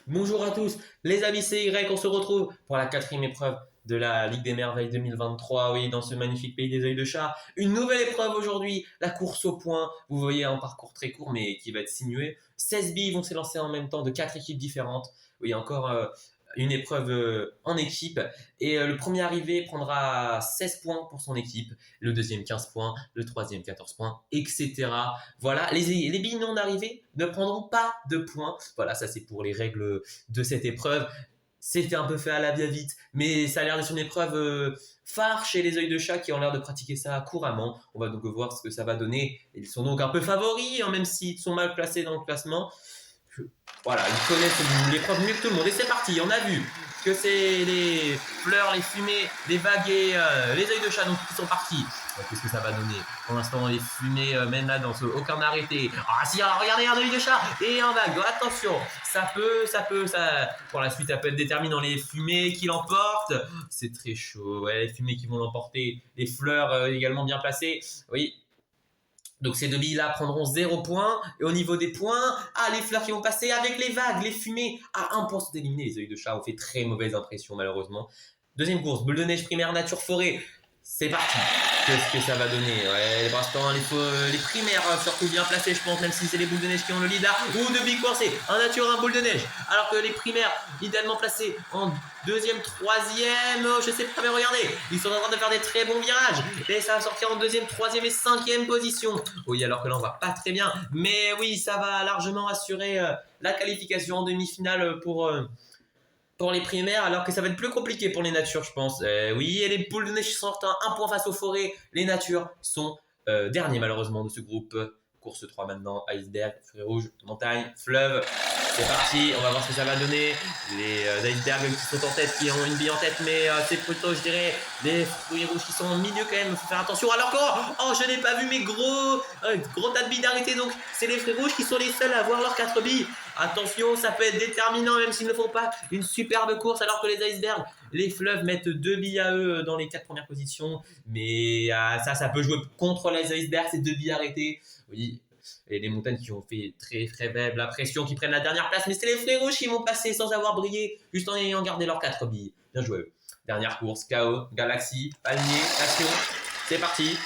Bonjour à tous, les amis, c'est Y, on se retrouve pour la quatrième épreuve de la Ligue des Merveilles 2023, oui, dans ce magnifique pays des œils de chat. Une nouvelle épreuve aujourd'hui, la course au point. Vous voyez un parcours très court mais qui va être sinué. 16 billes vont s'élancer en même temps de 4 équipes différentes. Oui, encore une épreuve en équipe. Et le premier arrivé prendra 16 points pour son équipe, le deuxième 15 points, le troisième 14 points, etc. Voilà, les billes non arrivées ne prendront pas de points. Voilà, ça c'est pour les règles de cette épreuve. C'était un peu fait à la va-vite, mais ça a l'air d'être une épreuve phare chez les œils de chat qui ont l'air de pratiquer ça couramment. On va donc voir ce que ça va donner. Ils sont donc un peu favoris, hein, même s'ils sont mal placés dans le classement. Voilà, ils connaissent l'épreuve mieux que tout le monde. Et c'est parti, on a vu que c'est les fleurs, les fumées, les vagues et les œils de chat donc, qui sont partis. Qu'est-ce que ça va donner? Pour l'instant, les fumées mènent la danse, aucun arrêté. Ah si, alors, regardez un œil de chat et un vague. Attention, ça. Pour la suite, ça peut être déterminant. Les fumées qui l'emportent, c'est très chaud. Ouais, les fumées qui vont l'emporter, les fleurs également bien placées. Oui, donc ces deux billes-là prendront 0 points. Et au niveau des points, les fleurs qui vont passer avec les vagues, les fumées, à 1 point sont éliminés. Les œils de chat ont fait très mauvaise impression malheureusement. Deuxième course, boule de neige primaire nature forêt. C'est parti. Qu'est-ce que ça va donner? Ouais, pour l'instant, les primaires surtout bien placées, je pense, même si c'est les boules de neige qui ont le lead là. Ou de billes coincées. Un nature, un boule de neige. Alors que les primaires, idéalement placées en deuxième, troisième, je sais pas, mais regardez, ils sont en train de faire des très bons virages. Et ça va sortir en deuxième, troisième et cinquième position. Oui, alors que là, on va pas très bien. Mais oui, ça va largement assurer la qualification en demi-finale pour les primaires, alors que ça va être plus compliqué pour les natures, je pense. Oui, et les boules de neige sortent un point face aux forêts. Les natures sont derniers, malheureusement, de ce groupe. Course 3 maintenant, iceberg, fruits rouges, montagne, fleuve. C'est parti, on va voir ce que ça va donner. Les icebergs qui sont en tête, qui ont une bille en tête, mais c'est plutôt, je dirais, les fruits rouges qui sont au milieu quand même. Il faut faire attention. Alors que, je n'ai pas vu mes gros tas de billes d'arrêté. Donc, c'est les fruits rouges qui sont les seuls à avoir leurs 4 billes. Attention, ça peut être déterminant, même s'ils ne font pas une superbe course, alors que les icebergs, les fleuves mettent 2 billes à eux dans les 4 premières positions. Mais ça peut jouer contre les icebergs, ces 2 billes arrêtées. Oui, et les montagnes qui ont fait très très faible la pression, qui prennent la dernière place, mais c'est les fruits rouges qui vont passer sans avoir brillé, juste en ayant gardé leurs 4 billes. Bien joué. Dernière course, KO, Galaxie, Palmier, Nation. C'est parti.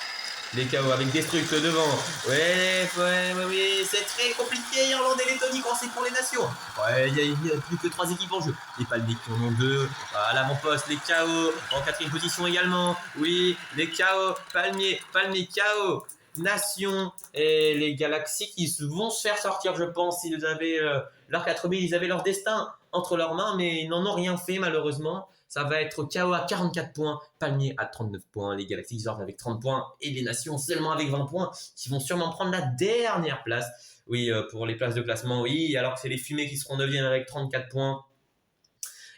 Les KO avec Destruct devant. Oui, c'est très compliqué. Irlandais et Lettonie quand c'est pour les nations. Ouais, il n'y a plus que 3 équipes en jeu. Les Palmiers qui en ont 2. À l'avant-poste, les KO en 4ème position également. Oui, les KO, Palmier, KO. Nation et les Galaxies qui vont se faire sortir, je pense, s'ils avaient leurs 4 billes, ils avaient leur destin entre leurs mains, mais ils n'en ont rien fait malheureusement. Ça va être KO à 44 points, Palmier à 39 points, les Galaxies sortent avec 30 points et les Nations seulement avec 20 points qui vont sûrement prendre la dernière place. Oui, pour les places de classement, oui, alors que c'est les Fumées qui seront 9e avec 34 points.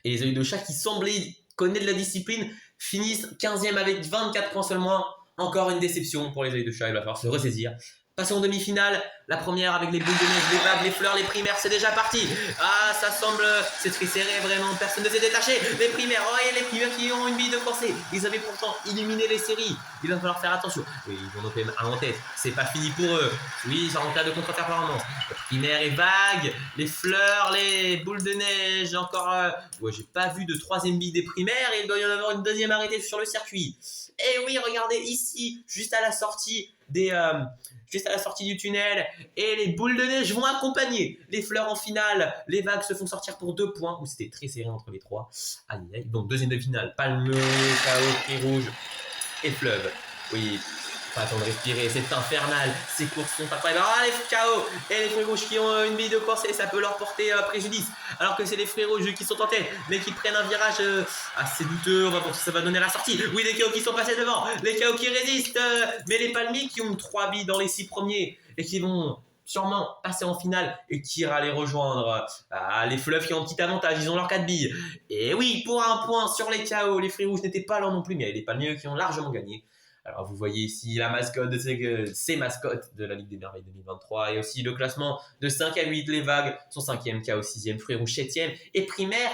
Et les œils de chat qui semblaient connaître de la discipline finissent 15e avec 24 points seulement. Encore une déception pour les œils de chat, il va falloir se ressaisir. Passons en demi-finale, la première avec les boules de neige, les vagues, les fleurs, les primaires, c'est déjà parti. Ça semble, c'est très serré, vraiment, personne ne s'est détaché. Les primaires, et les primaires qui ont une bille de forcé. Ils avaient pourtant éliminé les séries. Il va falloir faire attention. Oui, ils vont noter un en tête, c'est pas fini pour eux. Oui, c'est en cas de contre-performance. Les primaires et vagues, les fleurs, les boules de neige, encore... j'ai pas vu de 3e bille des primaires et il doit y en avoir une 2e arrêtée sur le circuit. Et oui, regardez ici, juste à la sortie du tunnel, et les boules de neige vont accompagner les fleurs en finale. Les vagues se font sortir pour 2 points, où c'était très serré entre les 3. Aïe. Donc deuxième de finale, Palme, KO, Fruits rouges et fleuve. Oui, pas attendre de respirer, c'est infernal. Ces courses sont incroyables. Les KO et les fruits rouges qui ont une bille de course et ça peut leur porter préjudice. Alors que c'est les fruits rouges qui sont en tête, mais qui prennent un virage assez douteux. On va voir ce que ça va donner à la sortie. Oui, les KO qui sont passés devant, les KO qui résistent, mais les palmiers qui ont 3 billes dans les 6 premiers et qui vont sûrement passer en finale et qui ira les rejoindre. Les fleuves qui ont un petit avantage, ils ont leurs 4 billes. Et oui, pour un point sur les KO, les fruits rouges n'étaient pas là non plus, mais il y a les palmiers qui ont largement gagné. Alors vous voyez ici la mascotte de ces mascottes de la Ligue des Merveilles 2023 et aussi le classement de 5 à 8, les vagues sont 5e, KO 6e, Fruits rouges 7e et primaire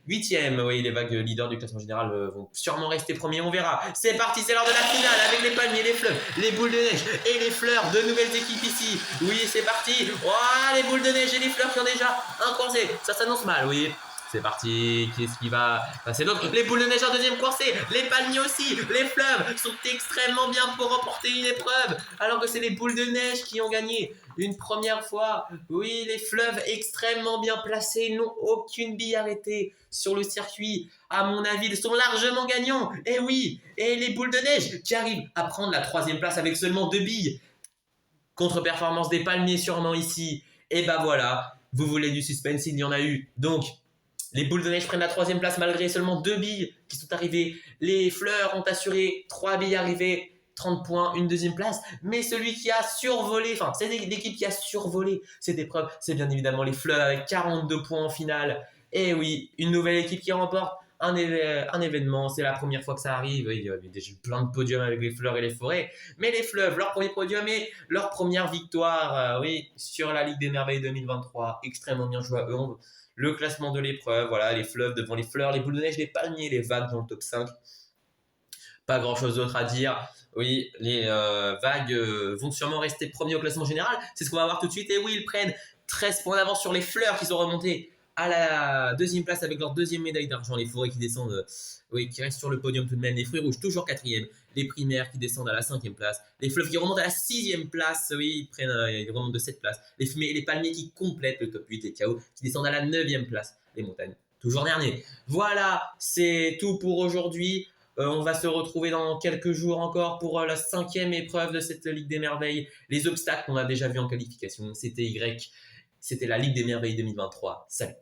8e. Oui, les vagues leaders du classement général vont sûrement rester premiers, on verra. C'est parti, c'est l'heure de la finale avec les palmiers, les fleuves, les boules de neige et les fleurs. Deux nouvelles équipes ici. Oui, c'est parti. Oh, les boules de neige et les fleurs qui ont déjà un coincé. Ça s'annonce mal, oui. C'est parti, qui est-ce qui va passer d'autre? Les boules de neige en deuxième coincé, les palmiers aussi, les fleuves sont extrêmement bien pour remporter une épreuve, alors que c'est les boules de neige qui ont gagné une première fois. Oui, les fleuves extrêmement bien placés, n'ont aucune bille arrêtée sur le circuit. À mon avis, ils sont largement gagnants. Et oui, et les boules de neige qui arrivent à prendre la troisième place avec seulement 2 billes. Contre-performance des palmiers sûrement ici. Et bah voilà, vous voulez du suspense, il y en a eu. Donc, les boules de neige prennent la troisième place malgré seulement 2 billes qui sont arrivées. Les fleurs ont assuré 3 billes arrivées, 30 points, une deuxième place. Mais celui qui a survolé, enfin, c'est l'équipe qui a survolé cette épreuve, c'est bien évidemment les fleurs avec 42 points en finale. Et oui, une nouvelle équipe qui remporte un événement. C'est la première fois que ça arrive. Il y a déjà eu plein de podiums avec les fleurs et les forêts. Mais les fleuves, leur premier podium et leur première victoire, oui, sur la Ligue des Merveilles 2023. Extrêmement bien joué à eux. Le classement de l'épreuve, voilà, les fleuves devant les fleurs, les boules de neige, les palmiers, les vagues dans le top 5. Pas grand chose d'autre à dire. Oui, les vagues vont sûrement rester premiers au classement général. C'est ce qu'on va voir tout de suite. Et oui, ils prennent 13 points d'avance sur les fleurs qui sont remontées à la deuxième place avec leur deuxième médaille d'argent. Les forêts qui descendent, oui, qui restent sur le podium tout de même. Les fruits rouges toujours quatrième. Les primaires qui descendent à la 5e place. Les fleuves qui remontent à la 6e place. Oui, ils remontent de 7 places. Les fumées et les palmiers qui complètent le top 8. Les chaos qui descendent à la 9e place. Les montagnes toujours dernier. Voilà, c'est tout pour aujourd'hui. On va se retrouver dans quelques jours encore pour la 5e épreuve de cette Ligue des Merveilles. Les obstacles qu'on a déjà vus en qualification, c'était Y. C'était la Ligue des Merveilles 2023. Salut!